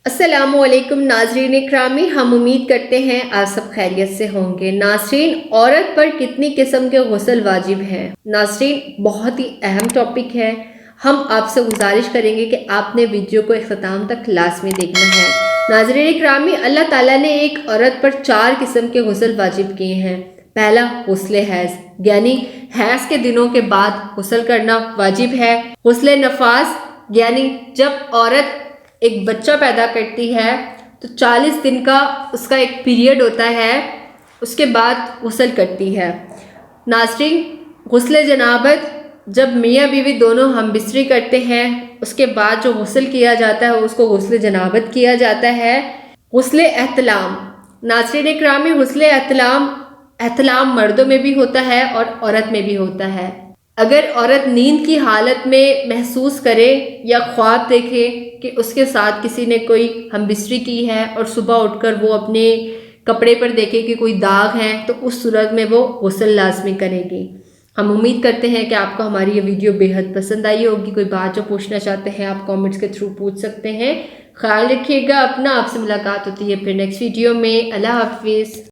السلام علیکم ناظرین اکرامی، ہم امید کرتے ہیں آپ سب خیریت سے ہوں گے۔ ناظرین، عورت پر کتنی قسم کے غسل واجب ہیں؟ ناظرین، بہت ہی اہم ٹاپک ہے۔ ہم آپ سے گزارش کریں گے کہ آپ نے ویڈیو کو اختتام تک لازمی دیکھنا ہے۔ ناظرین اکرامی، اللہ تعالیٰ نے ایک عورت پر 4 قسم کے غسل واجب کیے ہیں۔ پہلا، غسل حیض، یعنی حیض کے دنوں کے بعد غسل کرنا واجب ہے۔ غسل نفاس، یعنی جب عورت ایک بچہ پیدا کرتی ہے تو 40 دن کا اس کا ایک پیریڈ ہوتا ہے، اس کے بعد غسل کرتی ہے۔ ناظرین، غسل جنابت، جب میاں بیوی دونوں ہم بستری کرتے ہیں اس کے بعد جو غسل کیا جاتا ہے اس کو غسل جنابت کیا جاتا ہے۔ غسل احتلام، ناظرین اکرامی، غسل احتلام مردوں میں بھی ہوتا ہے اور عورت میں بھی ہوتا ہے۔ اگر عورت نیند کی حالت میں محسوس کرے یا خواب دیکھے کہ اس کے ساتھ کسی نے کوئی ہم بستری کی ہے اور صبح اٹھ کر وہ اپنے کپڑے پر دیکھے کہ کوئی داغ ہے تو اس صورت میں وہ غسل لازمی کرے گی۔ ہم امید کرتے ہیں کہ آپ کو ہماری یہ ویڈیو بے حد پسند آئی ہوگی۔ کوئی بات جو پوچھنا چاہتے ہیں آپ کامنٹس کے تھرو پوچھ سکتے ہیں۔ خیال رکھیے گا اپنا، آپ سے ملاقات ہوتی ہے پھر نیکسٹ ویڈیو میں۔ اللہ حافظ۔